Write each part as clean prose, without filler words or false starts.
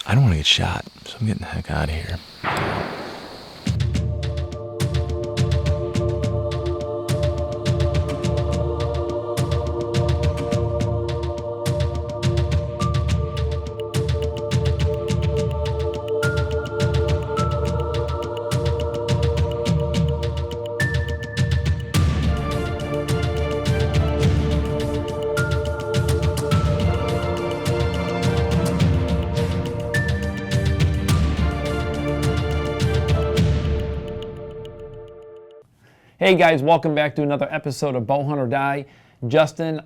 I don't want to get shot, so I'm getting the heck out of here. Hey guys, welcome back to another episode of Bowhunt or Die. Justin,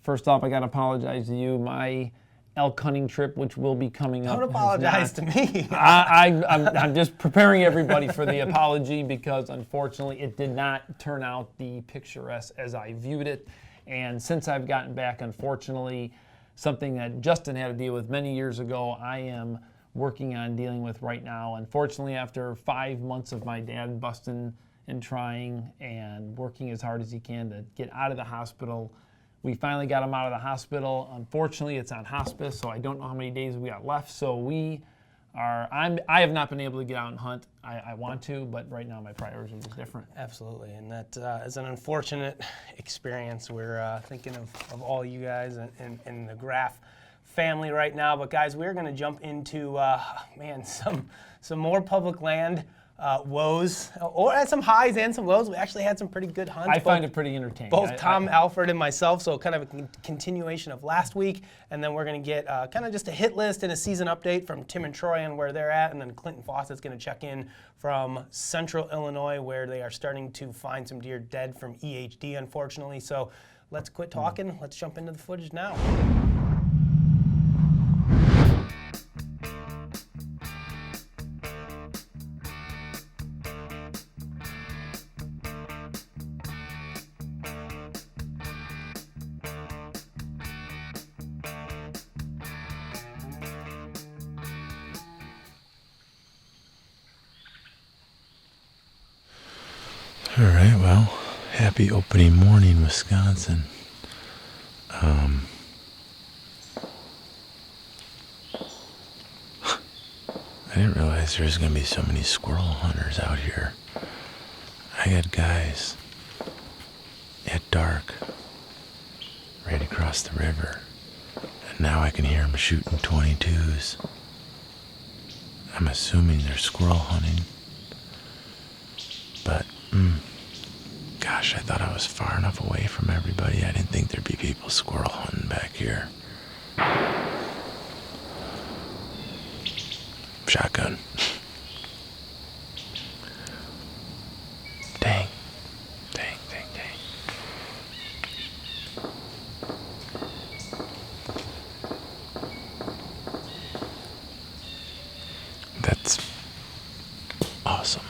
first off, I gotta apologize to you. My elk hunting trip, which will be coming up. Don't apologize to me. I'm just preparing everybody for the apology because unfortunately it did not turn out the picturesque as I viewed it. And since I've gotten back, unfortunately, something that Justin had to deal with many years ago, I am working on dealing with right now. Unfortunately, after 5 months of my dad busting and trying and working as hard as he can to get out of the hospital, we finally got him out of the hospital. Unfortunately, it's on hospice, so I don't know how many days we got left. So I have not been able to get out and hunt. I want to, but right now my priorities are just different. Absolutely, and that is an unfortunate experience. We're thinking of all you guys and the Graff family right now. But guys, we're going to jump into some more public land woes, or some highs and some lows. We actually had some pretty good hunts. I find it pretty entertaining. Both Tom Alford and myself, so kind of a continuation of last week. And then we're going to get kind of just a hit list and a season update from Tim and Troy on where they're at. And then Clinton Fawcett's going to check in from Central Illinois, where they are starting to find some deer dead from EHD, unfortunately. So let's quit talking. Let's jump into the footage now. All right, well, happy opening morning, Wisconsin. I didn't realize there was going to be so many squirrel hunters out here. I had guys at dark right across the river, and now I can hear them shooting 22s. I'm assuming they're squirrel hunting, but gosh, I thought I was far enough away from everybody. I didn't think there'd be people squirrel hunting back here. Shotgun. Dang. That's awesome.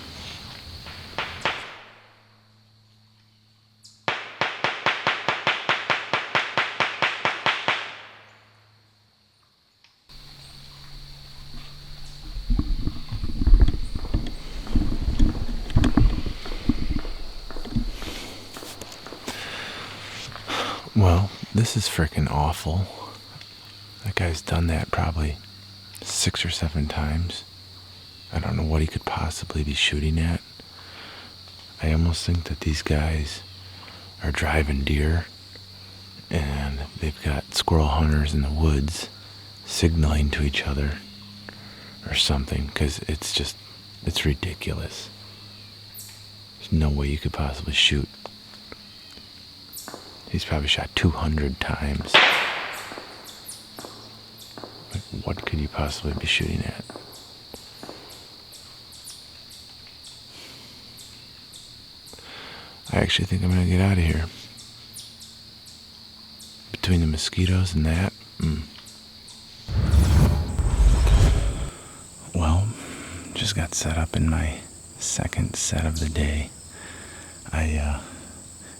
Well, this is frickin' awful. That guy's done that probably 6 or 7 times. I don't know what he could possibly be shooting at. I almost think that these guys are driving deer and they've got squirrel hunters in the woods signaling to each other or something, because it's ridiculous. There's no way you could possibly shoot. He's probably shot 200 times. Like, what could you possibly be shooting at? I actually think I'm going to get out of here. Between the mosquitoes and that, Well, just got set up in my second set of the day. I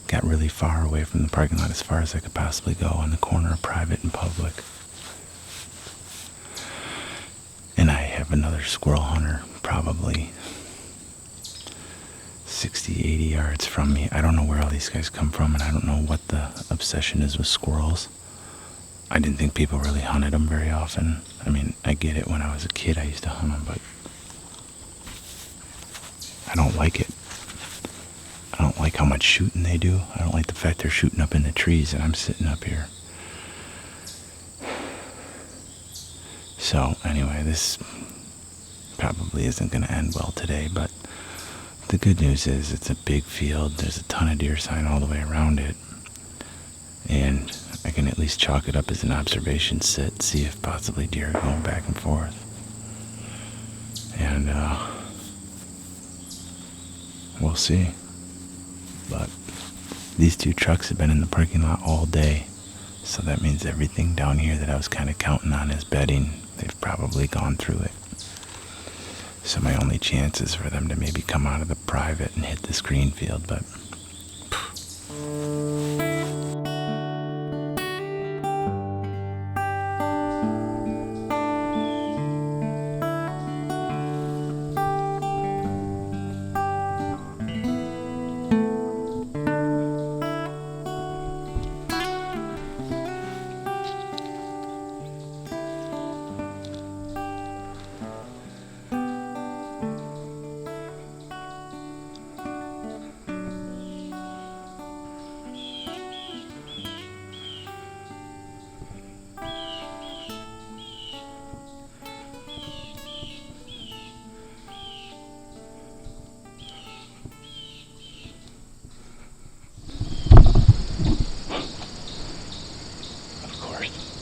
got really far away from the parking lot, as far as I could possibly go, on the corner of private and public. And I have another squirrel hunter probably 60, 80 yards from me. I don't know where all these guys come from, and I don't know what the obsession is with squirrels. I didn't think people really hunted them very often. I mean, I get it. When I was a kid, I used to hunt them, but I don't like it. I don't like how much shooting they do. I don't like the fact they're shooting up in the trees and I'm sitting up here. So anyway, this probably isn't going to end well today, but the good news is it's a big field. There's a ton of deer sign all the way around it. And I can at least chalk it up as an observation sit, see if possibly deer are going back and forth. And we'll see. But these two trucks have been in the parking lot all day. So that means everything down here that I was kind of counting on as bedding, they've probably gone through it. So my only chance is for them to maybe come out of the private and hit this green field, but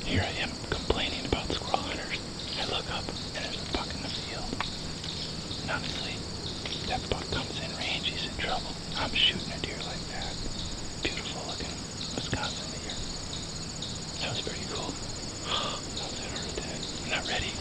here I am complaining about squirrel hunters. I look up and there's a buck in the field. And honestly, if that buck comes in range, he's in trouble. I'm shooting a deer like that. Beautiful looking Wisconsin deer. That was pretty cool. That was a heart attack. I'm not ready.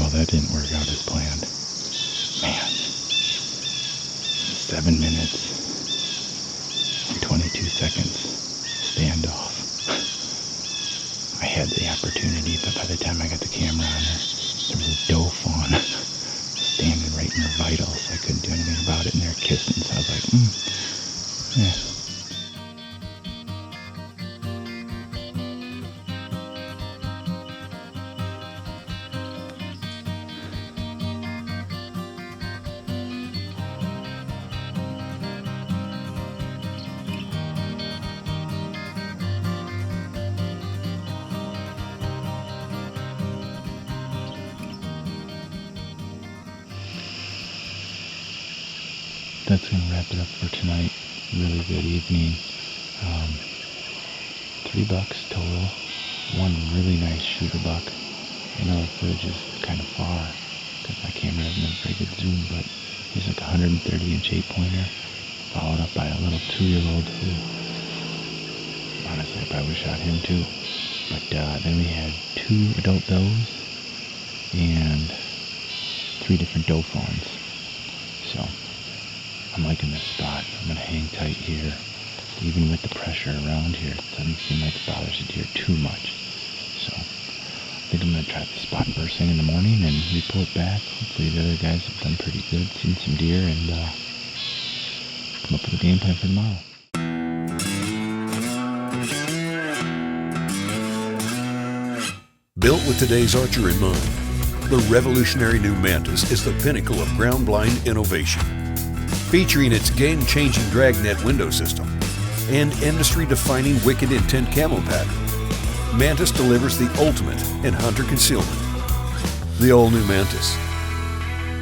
That didn't work out as planned. Man, 7 minutes and 22 seconds standoff. I had the opportunity, but by the time I got the camera on her, there was a doe fawn standing right in her vitals. I couldn't do anything about it, and they're kissing, so I was like, yeah. That's going to wrap it up for tonight. Really good evening. 3 bucks total. 1 really nice shooter buck. I know the footage is kind of far because my camera doesn't have very good zoom, but he's like a 130-inch 8-pointer, followed up by a little 2-year-old who, honestly, I probably shot him too. But then we had 2 adult does and 3 different doe fawns. So I'm liking this spot. I'm gonna hang tight here. Even with the pressure around here, it doesn't seem like it bothers the deer too much. So I think I'm gonna try the spot first thing in the morning and report back. Hopefully the other guys have done pretty good, seen some deer, and come up with a game plan for tomorrow. Built with today's archer in mind, the revolutionary new Mantis is the pinnacle of ground blind innovation. Featuring its game-changing dragnet window system and industry-defining wicked intent camo pattern, Mantis delivers the ultimate in hunter concealment. The all-new Mantis,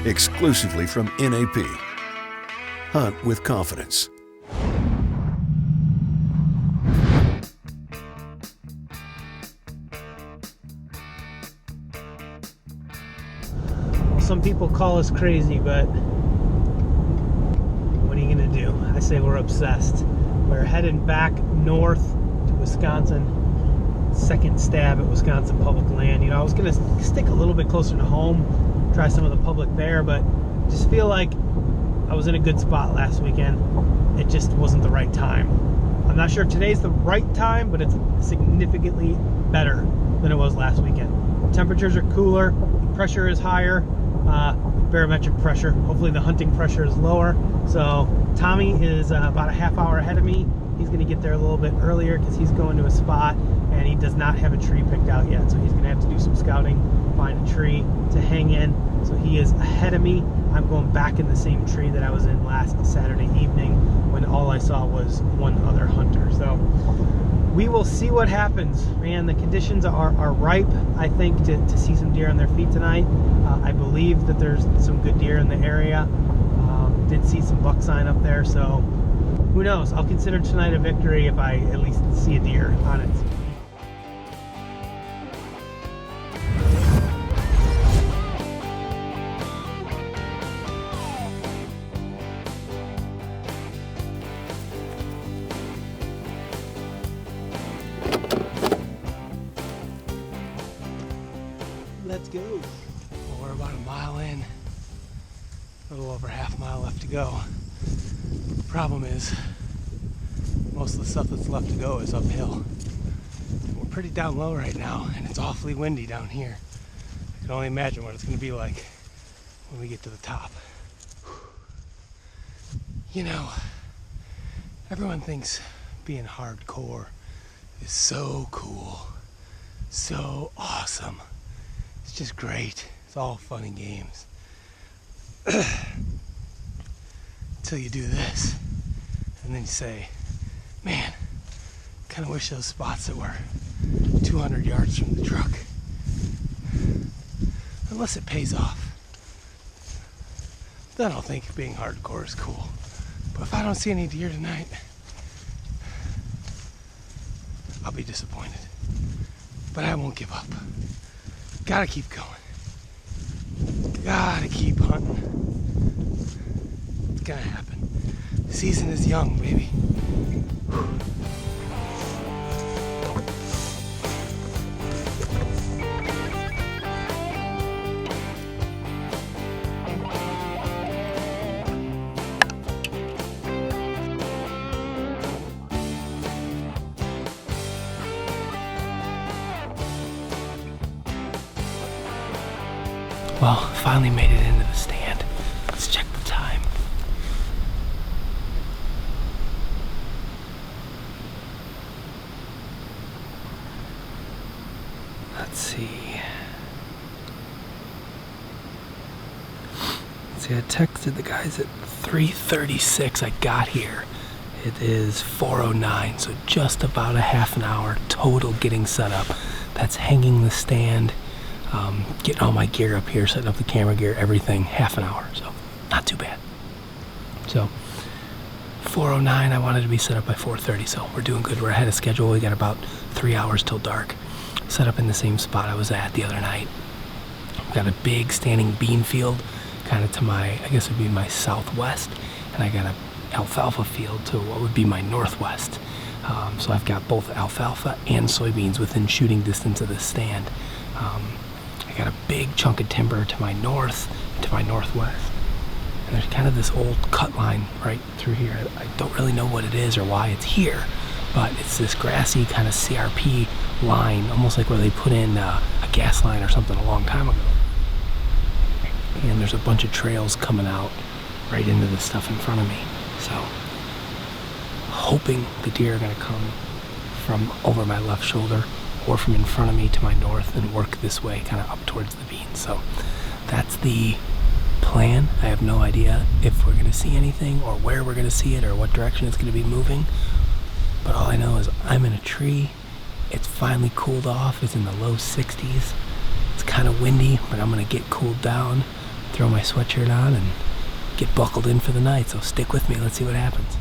exclusively from NAP. Hunt with confidence. Some people call us crazy, but what are you gonna do? I say we're obsessed. We're heading back north to Wisconsin. Second stab at Wisconsin public land. You know, I was gonna stick a little bit closer to home, try some of the public there, but just feel like I was in a good spot last weekend. It just wasn't the right time. I'm not sure if today's the right time, but it's significantly better than it was last weekend. Temperatures are cooler, pressure is higher. Barometric pressure. Hopefully the hunting pressure is lower. So Tommy is about a half hour ahead of me. He's going to get there a little bit earlier because he's going to a spot and he does not have a tree picked out yet. So he's going to have to do some scouting, find a tree to hang in. So he is ahead of me. I'm going back in the same tree that I was in last Saturday evening when all I saw was one other hunter. So we will see what happens. Man, the conditions are ripe, I think, to see some deer on their feet tonight. I believe that there's some good deer in the area. Did see some buck sign up there, so who knows? I'll consider tonight a victory if I at least see a deer on it. Let's go. Well, we're about a mile in, a little over half mile left to go. The problem is, most of the stuff that's left to go is uphill. We're pretty down low right now, and it's awfully windy down here. I can only imagine what it's going to be like when we get to the top. You know, everyone thinks being hardcore is so cool, so awesome. It's just great. It's all fun and games. Until you do this. And then you say, man, kind of wish those spots that were 200 yards from the truck. Unless it pays off. Then I'll think being hardcore is cool. But if I don't see any deer tonight, I'll be disappointed. But I won't give up. Gotta keep going. Gotta keep hunting. It's gonna happen. The season is young, baby. Whew. Well, finally made it into the stand. Let's check the time. Let's see. I texted the guys at 3:36. I got here. It is 4:09, so just about a half an hour total getting set up. That's hanging the stand. Getting all my gear up here, setting up the camera gear, everything, half an hour, so not too bad. So 4:09, I wanted to be set up by 4:30, so we're doing good. We're ahead of schedule. We got about 3 hours till dark. Set up in the same spot I was at the other night. got a big standing bean field kind of to my, I guess it would be my southwest, and I got a alfalfa field to what would be my northwest. So I've got both alfalfa and soybeans within shooting distance of this stand. I got a big chunk of timber to my north, to my northwest. And there's kind of this old cut line right through here. I don't really know what it is or why it's here, but it's this grassy kind of CRP line, almost like where they put in a gas line or something a long time ago. And there's a bunch of trails coming out right into the stuff in front of me. So, hoping the deer are gonna come from over my left shoulder or from in front of me to my north and work this way, kind of up towards the beans. So that's the plan. I have no idea if we're gonna see anything or where we're gonna see it or what direction it's gonna be moving. But all I know is I'm in a tree. It's finally cooled off. It's in the low 60s. It's kind of windy, but I'm gonna get cooled down, throw my sweatshirt on, and get buckled in for the night. So stick with me. Let's see what happens.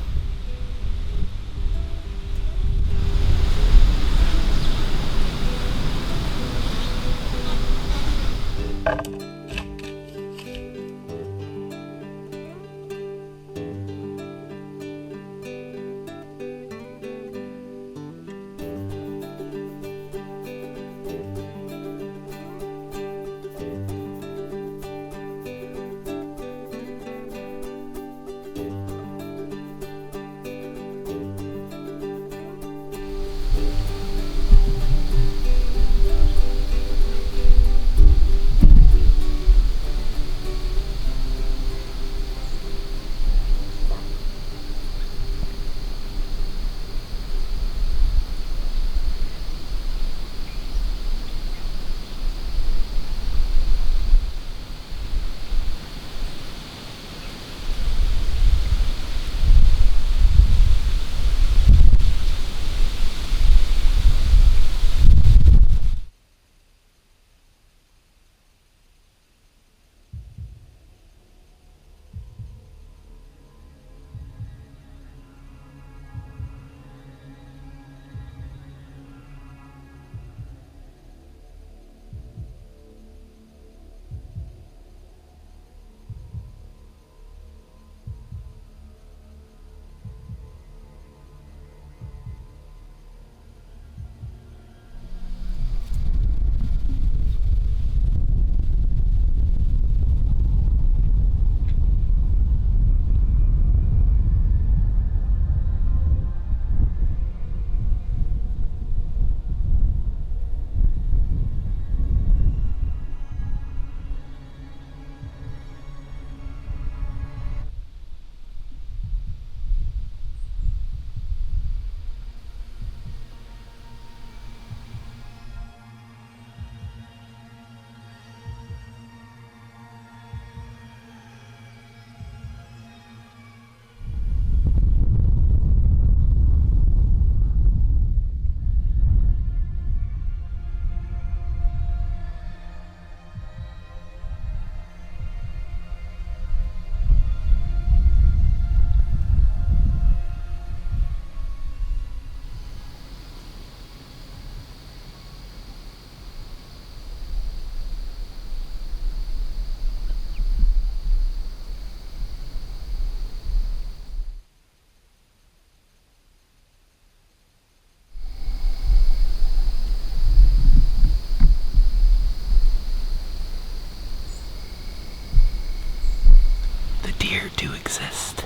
Do exist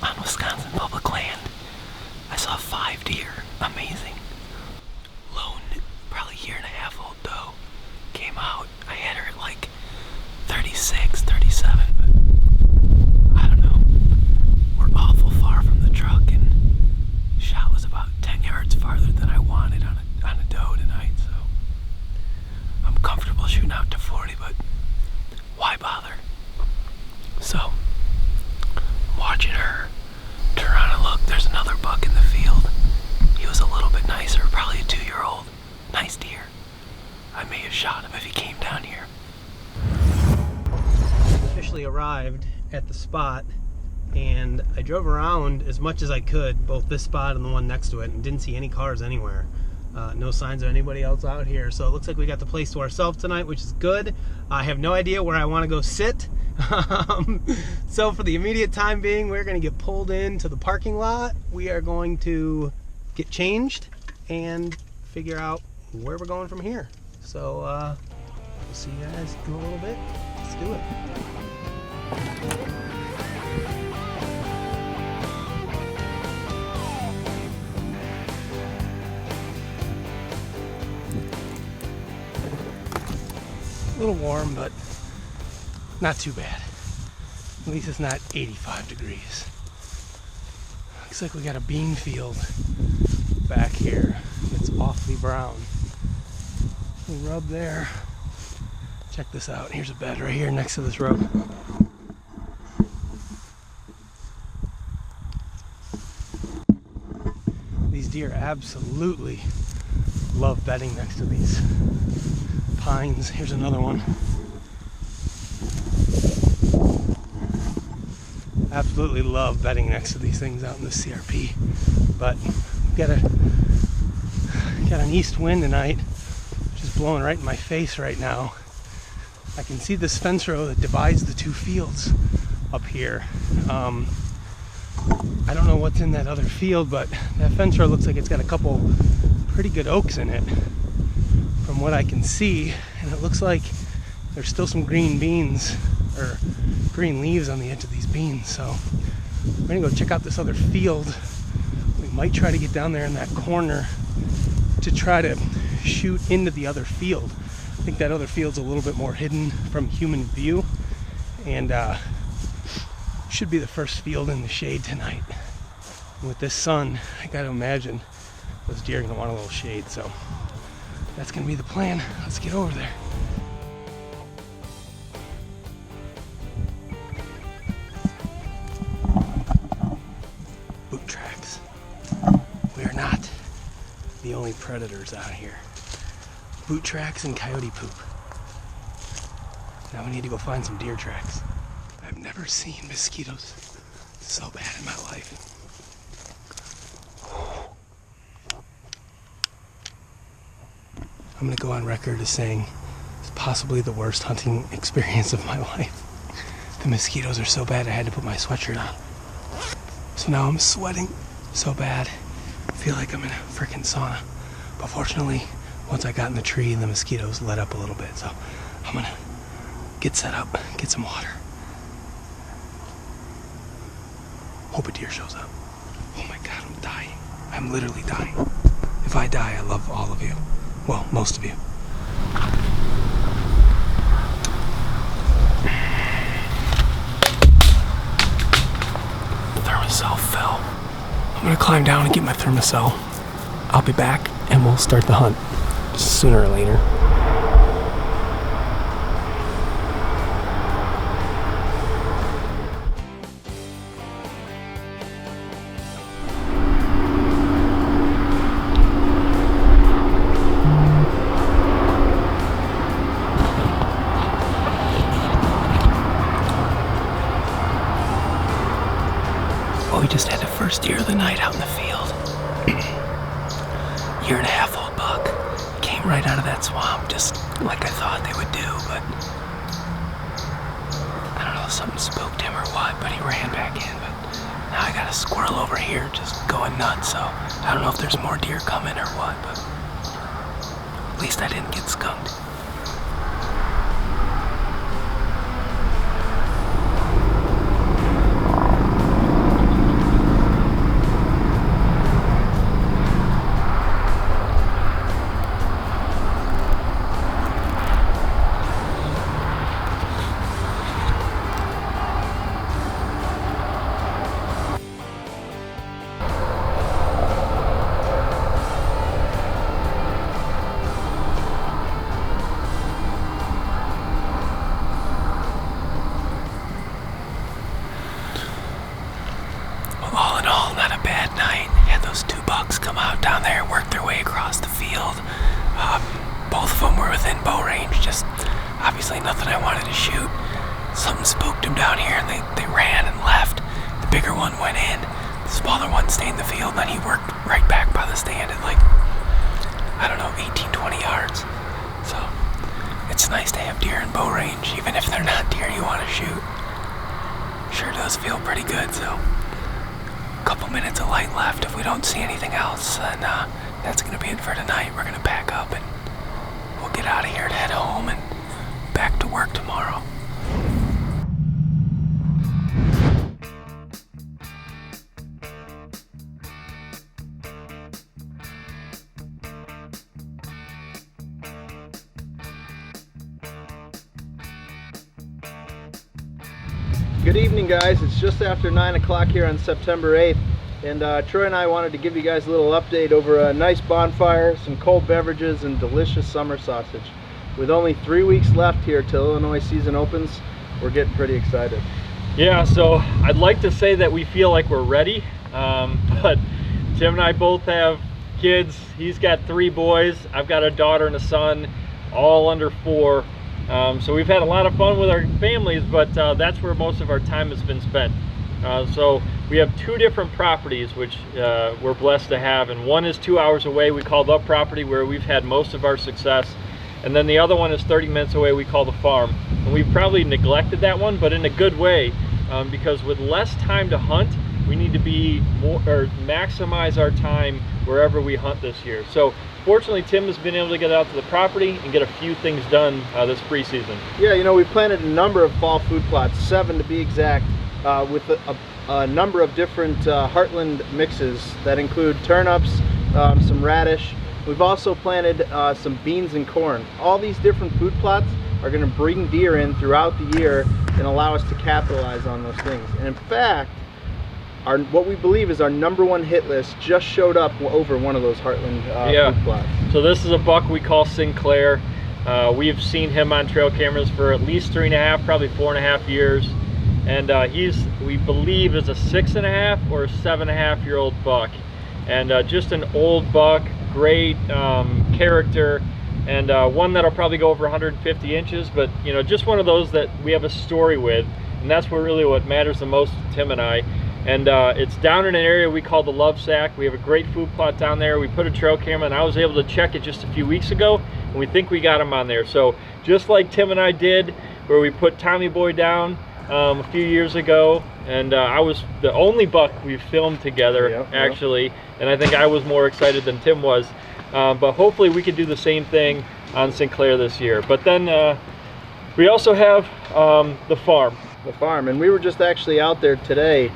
on Wisconsin public land. I saw 5 deer. Amazing. Lone, probably a year and a half old doe, came out. I had her at like 36, 37, but I don't know. We're awful far from the truck, and shot was about 10 yards farther than I wanted on a doe tonight, so I'm comfortable shooting out to 40, but why bother? So watching her turn around and look, there's another buck in the field. He was a little bit nicer, probably a 2-year-old. Nice deer. I may have shot him if he came down here. Officially arrived at the spot, and I drove around as much as I could, both this spot and the one next to it, and didn't see any cars anywhere. No signs of anybody else out here. So it looks like we got the place to ourselves tonight, which is good. I have no idea where I want to go sit. So for the immediate time being, we're going to get pulled into the parking lot. We are going to get changed and figure out where we're going from here. So we'll see you guys in a little bit. Let's do it. A little warm, but not too bad. At least it's not 85 degrees. Looks like we got a bean field back here. It's awfully brown. We'll rub there. Check this out. Here's a bed right here next to this rub. These deer absolutely love bedding next to these pines. Here's another one. Absolutely love bedding next to these things out in the CRP. But we've got an east wind tonight, which is blowing right in my face right now. I can see this fence row that divides the two fields up here. I don't know what's in that other field, but that fence row looks like it's got a couple pretty good oaks in it from what I can see, and it looks like there's still some green beans or green leaves on the edge of these beans. So we're gonna go check out this other field. We might try to get down there in that corner to try to shoot into the other field. I think that other field's a little bit more hidden from human view, and should be the first field in the shade tonight. And with this sun, I gotta imagine those deer are gonna want a little shade, so that's gonna be the plan. Let's get over there. Boot tracks. We are not the only predators out here. Boot tracks and coyote poop. Now we need to go find some deer tracks. I've never seen mosquitoes so bad in my life. I'm gonna go on record as saying it's possibly the worst hunting experience of my life. The mosquitoes are so bad I had to put my sweatshirt on. So now I'm sweating so bad, I feel like I'm in a freaking sauna. But fortunately, once I got in the tree, the mosquitoes let up a little bit. So I'm gonna get set up, get some water. Hope a deer shows up. Oh my God, I'm dying. I'm literally dying. If I die, I love all of you. Well, most of you. The thermocell fell. I'm gonna climb down and get my thermocell. I'll be back and we'll start the hunt sooner or later. Well, we just had the first deer of the night out in the field. Year and a half old buck. Came right out of that swamp, just like I thought they would do, but I don't know if something spooked him or what, but he ran back in. But now I got a squirrel over here just going nuts, so I don't know if there's more deer coming or what, but at least I didn't get skunked. Nothing I wanted to shoot. Something spooked them down here and they ran and left. The bigger one went in, the smaller one stayed in the field, and then he worked right back by the stand at like I don't know, 18, 20 yards. So it's nice to have deer in bow range, even if they're not deer you want to shoot. Sure does feel pretty good. So a couple minutes of light left. If we don't see anything else, then that's gonna be it for tonight. We're gonna pack up and we'll get out of here to head home and back to work tomorrow. Good evening, guys. It's just after 9 o'clock here on September 8th, and Troy and I wanted to give you guys a little update over a nice bonfire, some cold beverages, and delicious summer sausage. With only 3 weeks left here till Illinois season opens, we're getting pretty excited. Yeah, so I'd like to say that we feel like we're ready, but Tim and I both have kids. He's got 3 boys. I've got a daughter and a son, all under 4. So we've had a lot of fun with our families, but that's where most of our time has been spent. So we have 2 different properties which we're blessed to have, and one is 2 hours away. We call the property where we've had most of our success, and then the other one is 30 minutes away. We call the farm, and we've probably neglected that one, but in a good way, because with less time to hunt, we need to be more, or maximize our time wherever we hunt this year. So fortunately, Tim has been able to get out to the property and get a few things done this preseason. Yeah, you know, we planted a number of fall food plots, 7 to be exact, with a number of different heartland mixes that include turnips, some radish. We've also planted some beans and corn. All these different food plots are going to bring deer in throughout the year and allow us to capitalize on those things. And in fact, what we believe is our #1 hit list just showed up over one of those heartland food plots. So this is a buck we call Sinclair. We've seen him on trail cameras for at least 3.5, probably 4.5 years. And we believe is a 6.5 or a 7.5-year-old buck. And just an old buck, great character, and one that'll probably go over 150 inches, but you know, just one of those that we have a story with, and that's really what matters the most to Tim and I. And it's down in an area we call the Love Sack. We have a great food plot down there. We put a trail camera, and I was able to check it just a few weeks ago, and we think we got him on there. So just like Tim and I did, where we put Tommy Boy down a few years ago, and I was the only buck we filmed together, actually, and I think I was more excited than Tim was. But hopefully we could do the same thing on Sinclair this year. But then we also have the farm. The farm, and we were just actually out there today.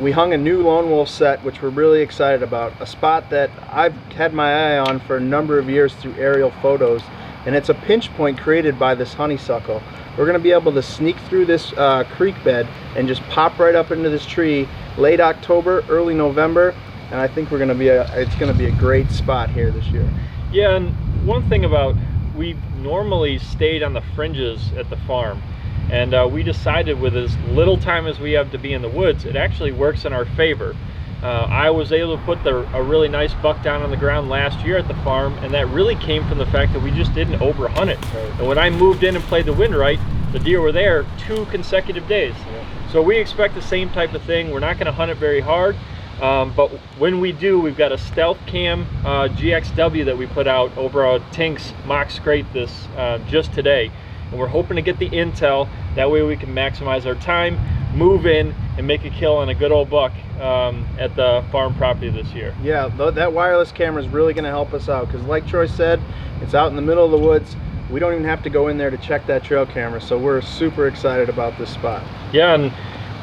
We hung a new lone wolf set, which we're really excited about, a spot that I've had my eye on for a number of years through aerial photos, and it's a pinch point created by this honeysuckle. We're going to be able to sneak through this creek bed and just pop right up into this tree late October, early November, and I think it's going to be a great spot here this year. Yeah, and one thing about, we normally stayed on the fringes at the farm, and we decided with as little time as we have to be in the woods, it actually works in our favor. I was able to put a really nice buck down on the ground last year at the farm, and that really came from the fact that we just didn't overhunt it. Right. And when I moved in and played the wind right, the deer were there 2 consecutive days. Yeah. So we expect the same type of thing. We're not going to hunt it very hard, but when we do, we've got a stealth cam GXW that we put out over a Tinks mock scrape this just today. And we're hoping to get the intel, that way we can maximize our time, move in, and make a kill on a good old buck at the farm property this year. Yeah, that wireless camera is really going to help us out, because like Troy said, it's out in the middle of the woods. We don't even have to go in there to check that trail camera, so we're super excited about this spot. Yeah, and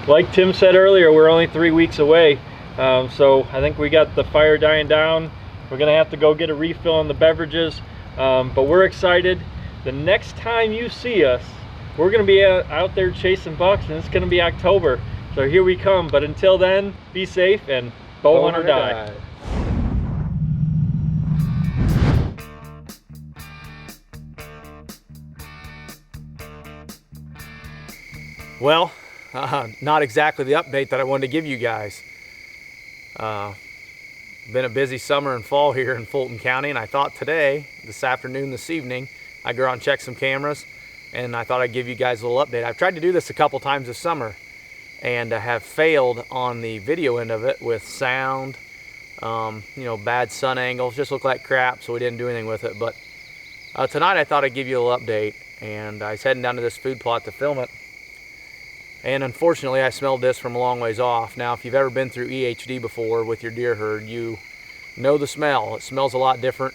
like Tim said earlier, we're only 3 weeks away, so I think we got the fire dying down. We're going to have to go get a refill on the beverages, but we're excited. The next time you see us, we're going to be out there chasing bucks, and it's going to be October. So here we come. But until then, be safe and bow hunt or die. Well, not exactly the update that I wanted to give you guys. Been a busy summer and fall here in Fulton County, and I thought today, this afternoon, this evening, I'd go around and check some cameras, and I thought I'd give you guys a little update. I've tried to do this a couple times this summer, and have failed on the video end of it with sound, You know, bad sun angles, just looked like crap, so we didn't do anything with it. But tonight I thought I'd give you a little update, and I was heading down to this food plot to film it. And unfortunately, I smelled this from a long ways off. Now, if you've ever been through EHD before with your deer herd, you know the smell. It smells a lot different.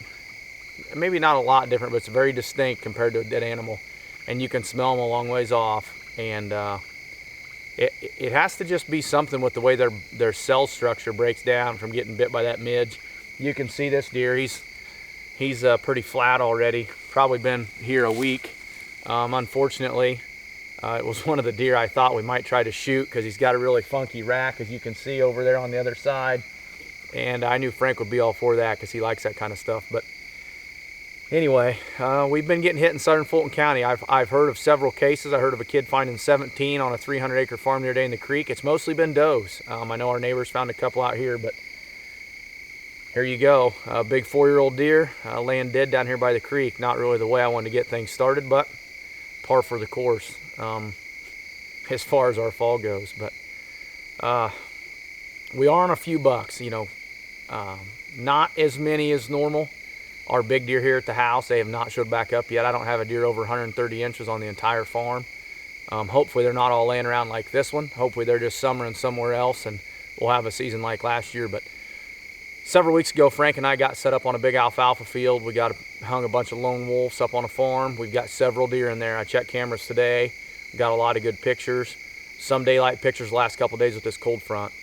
Maybe not a lot different, but it's very distinct compared to a dead animal. And you can smell them a long ways off. And it has to just be something with the way their cell structure breaks down from getting bit by that midge. You can see this deer. He's pretty flat already. Probably been here a week. Unfortunately, it was one of the deer I thought we might try to shoot because he's got a really funky rack, as you can see over there on the other side. And I knew Frank would be all for that because he likes that kind of stuff. But anyway, we've been getting hit in southern Fulton County. I've heard of several cases. I heard of a kid finding 17 on a 300-acre farm the other day in the creek. It's mostly been does. I know our neighbors found a couple out here, but here you go. A big 4-year-old deer laying dead down here by the creek. Not really the way I wanted to get things started, but par for the course as far as our fall goes. But we are on a few bucks, you know, not as many as normal. Our big deer here at the house, they have not showed back up yet. I don't have a deer over 130 inches on the entire farm. Hopefully they're not all laying around like this one. Hopefully they're just summering somewhere else and we'll have a season like last year. But several weeks ago, Frank and I got set up on a big alfalfa field. We hung a bunch of lone wolves up on a farm. We've got several deer in there. I checked cameras today. Got a lot of good pictures. Some daylight pictures the last couple days with this cold front.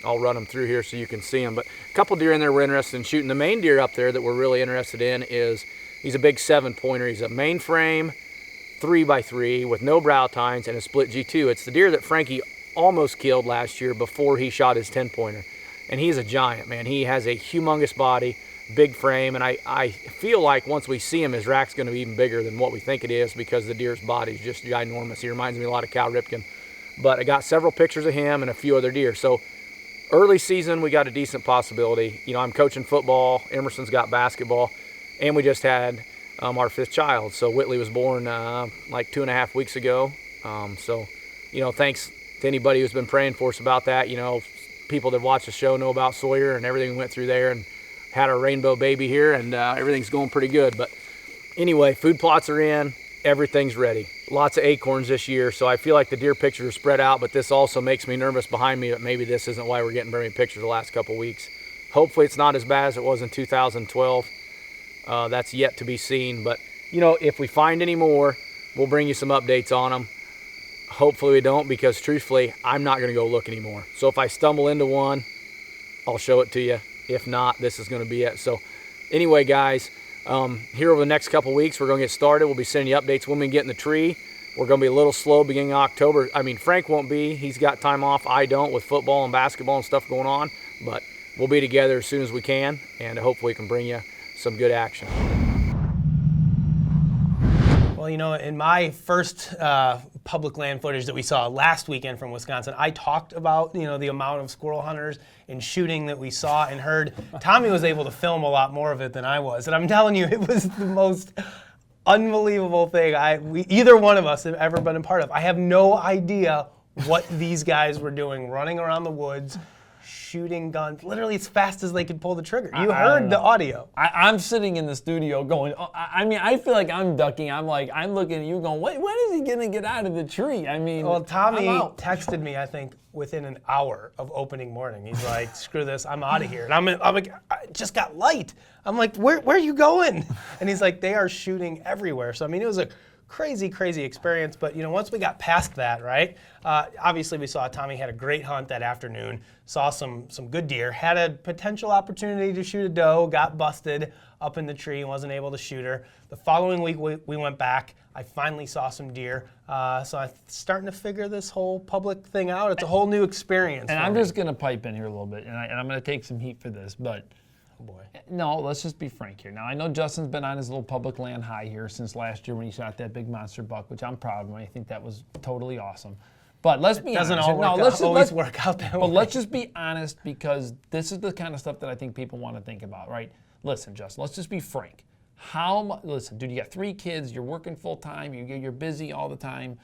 I'll run them through here so you can see them. But a couple deer in there we're interested in shooting. The main deer up there that we're really interested in he's a big 7-pointer. He's a mainframe 3x3 with no brow tines and a split G2. It's the deer that Frankie almost killed last year before he shot his 10-pointer. And he's a giant, man. He has a humongous body, big frame, and I feel like once we see him, his rack's going to be even bigger than what we think it is because the deer's body is just ginormous. He reminds me a lot of Cal Ripken. But I got several pictures of him and a few other deer. So early season, we got a decent possibility. You know, I'm coaching football. Emerson's got basketball. And we just had our 5th child. So Whitley was born like 2.5 weeks ago. So, you know, thanks to anybody who's been praying for us about that. You know, people that watch the show know about Sawyer and everything we went through there and had our rainbow baby here, and everything's going pretty good. But anyway, food plots are in. Everything's ready. Lots of acorns this year, so I feel like the deer pictures are spread out, but this also makes me nervous behind me that maybe this isn't why we're getting very many pictures the last couple weeks. Hopefully it's not as bad as it was in 2012. That's yet to be seen, but you know, if we find any more, we'll bring you some updates on them. Hopefully we don't, because truthfully, I'm not gonna go look anymore. So if I stumble into one, I'll show it to you. If not, this is gonna be it. So anyway, guys, here over the next couple weeks, we're gonna get started. We'll be sending you updates when we get in the tree. We're gonna be a little slow beginning of October. I mean, Frank won't be, he's got time off. I don't, with football and basketball and stuff going on, but we'll be together as soon as we can, and hopefully we can bring you some good action. Well, you know, in my first public land footage that we saw last weekend from Wisconsin, I talked about, you know, the amount of squirrel hunters and shooting that we saw and heard. Tommy was able to film a lot more of it than I was, and I'm telling you, it was the most unbelievable thing either one of us have ever been a part of. I have no idea what these guys were doing, running around the woods, shooting guns, literally as fast as they could pull the trigger. You heard the audio. I'm sitting in the studio going, I mean, I feel like I'm ducking. I'm looking at you going, when is he gonna get out of the tree? I mean, well, Tommy texted me, I think, within an hour of opening morning. He's like, screw this, I'm out of here. And I'm like, I just got light. I'm like, where are you going? And he's like, they are shooting everywhere. So, I mean, it was a crazy experience. But, you know, once we got past that, right, obviously we saw Tommy had a great hunt that afternoon, saw some good deer, had a potential opportunity to shoot a doe, got busted up in the tree, wasn't able to shoot her. The following week we went back. I finally saw some deer. So I'm starting to figure this whole public thing out. It's a whole new experience. And I'm just going to pipe in here a little bit, and I'm going to take some heat for this, but oh boy. No, let's just be frank here. Now, I know Justin's been on his little public land high here since last year when he shot that big monster buck, which I'm proud of him. I think that was totally awesome. But let's be honest. It doesn't always work out that way. But let's just be honest, because this is the kind of stuff that I think people want to think about, right? Listen, Justin, let's just be frank. Listen, dude, you got 3 kids, you're working full time, you're busy all the time.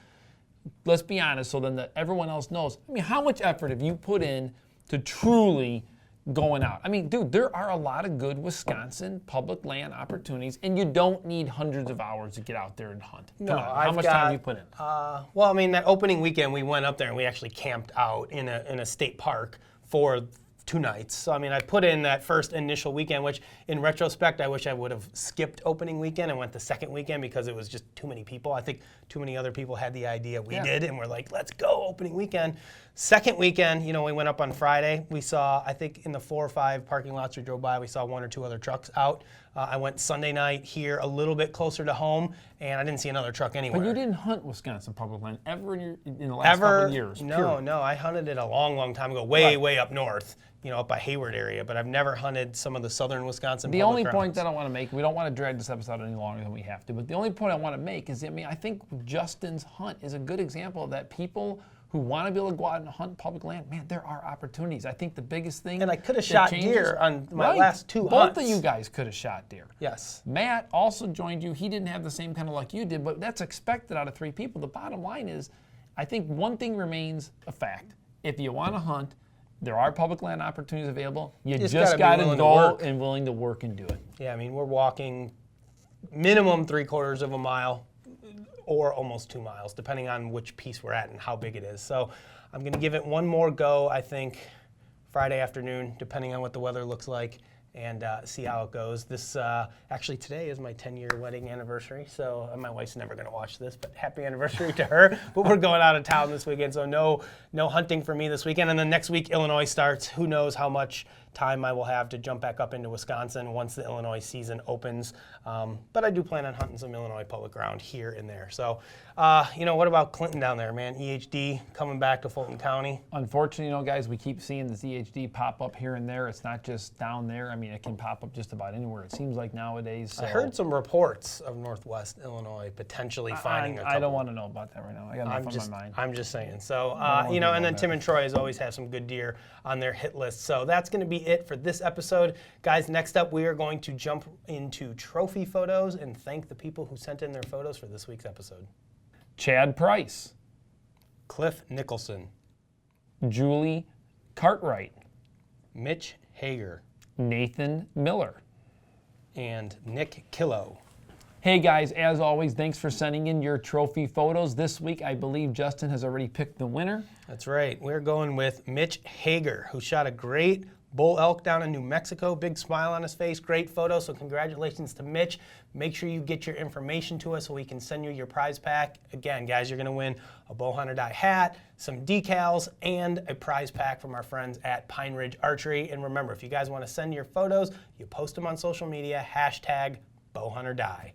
Let's be honest, so then everyone else knows. I mean, how much effort have you put in to truly going out. I mean, dude, there are a lot of good Wisconsin public land opportunities, and you don't need hundreds of hours to get out there and hunt. Come on, how much time do you put in? Well, I mean, that opening weekend, we went up there and we actually camped out in a state park for 2 nights. So, I mean, I put in that first initial weekend, which in retrospect, I wish I would have skipped opening weekend and went the second weekend because it was just too many people. I think too many other people had the idea we did, and we're like, let's go opening weekend. Second weekend, you know, we went up on Friday. We saw, I think in the 4 or 5 parking lots we drove by, we saw 1 or 2 other trucks out. I went Sunday night here a little bit closer to home, and I didn't see another truck anywhere. But you didn't hunt Wisconsin public land ever in the last couple of years? No, I hunted it a long, long time ago, way up north, you know, up by Hayward area, but I've never hunted some of the southern Wisconsin The public only grounds. point that I want to make, we don't want to drag this episode any longer than we have to, but the only point I want to make is, I mean, I think Justin's hunt is a good example of that. People who want to be able to go out and hunt public land, man, there are opportunities. I think the biggest thing. And I could have that shot changes- deer on my Right. last 2 Both hunts. of you guys could have shot deer. Yes. Matt also joined you. He didn't have the same kind of luck you did, but that's expected out of 3 people. The bottom line is, I think one thing remains a fact. If you want to hunt, there are public land opportunities available. You just got to go and willing to work and do it. Yeah, I mean, we're walking minimum 3/4 of a mile or almost 2 miles, depending on which piece we're at and how big it is. So I'm going to give it one more go, I think, Friday afternoon, depending on what the weather looks like, and see how it goes. This actually today is my 10-year wedding anniversary, so my wife's never going to watch this, but happy anniversary to her. But we're going out of town this weekend, so no hunting for me this weekend. And then next week Illinois starts. Who knows how much time I will have to jump back up into Wisconsin once the Illinois season opens. But I do plan on hunting some Illinois public ground here and there. So, you know, what about Clinton down there, man? EHD coming back to Fulton County. Unfortunately, you know, guys, we keep seeing this EHD pop up here and there. It's not just down there. I mean, it can pop up just about anywhere, it seems like nowadays. So. I heard some reports of Northwest Illinois potentially finding a couple. I don't want to know about that right now. I got enough on my mind. I'm just saying. So, you know, and then Tim and Troy has always had some good deer on their hit list. So that's going to be it for this episode. Guys, next up, we are going to jump into trophy photos and thank the people who sent in their photos for this week's episode. Chad Price, Cliff Nicholson, Julie Cartwright, Mitch Hager, Nathan Miller, and Nick Killo. Hey guys, as always, thanks for sending in your trophy photos. This week, I believe Justin has already picked the winner. That's right. We're going with Mitch Hager, who shot a great bull elk down in New Mexico. Big smile on his face. Great photo. So congratulations to Mitch. Make sure you get your information to us so we can send you your prize pack. Again, guys, you're going to win a Bowhunter Die hat, some decals, and a prize pack from our friends at Pine Ridge Archery. And remember, if you guys want to send your photos, you post them on social media, hashtag Bowhunter Die.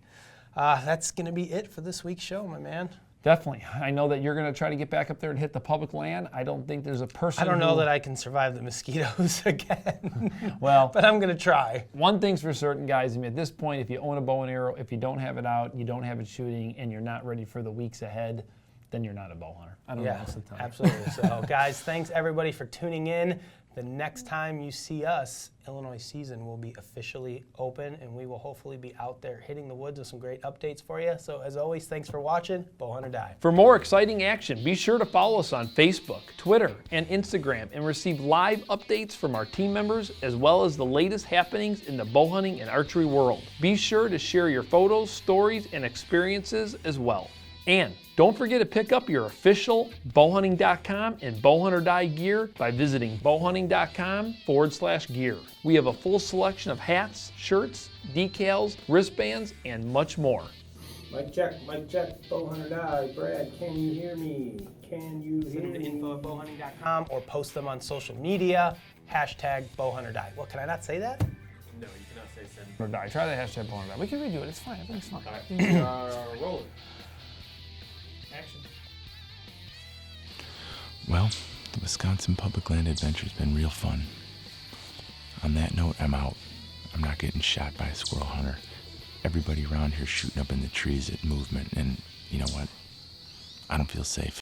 That's going to be it for this week's show, my man. Definitely. I know that you're going to try to get back up there and hit the public land. I don't think there's a person I don't know that I can survive the mosquitoes again. Well, but I'm going to try. One thing's for certain, guys. I mean, at this point, if you own a bow and arrow, if you don't have it out, you don't have it shooting, and you're not ready for the weeks ahead, then you're not a bow hunter. I don't know what else to tell you. Absolutely. So, guys, thanks everybody for tuning in. The next time you see us, Illinois season will be officially open, and we will hopefully be out there hitting the woods with some great updates for you. So, as always, thanks for watching. Bowhunter Die. For more exciting action, be sure to follow us on Facebook, Twitter, and Instagram, and receive live updates from our team members, as well as the latest happenings in the bow hunting and archery world. Be sure to share your photos, stories, and experiences as well. And don't forget to pick up your official bowhunting.com and Bowhunter Die gear by visiting bowhunting.com/gear. We have a full selection of hats, shirts, decals, wristbands, and much more. Mic check, Bowhunter Die. Brad, can you hear me? Can you hear me? Send them to info at bowhunting.com or post them on social media, hashtag Bowhunter Die. Well, can I not say that? No, you cannot say send. Or die. Try the hashtag Bowhunter Die. We can redo it. It's fine. Everything's fine. Rolling. Action. Well, the Wisconsin Public Land Adventure's been real fun. On that note, I'm out. I'm not getting shot by a squirrel hunter. Everybody around here shooting up in the trees at movement, and you know what? I don't feel safe.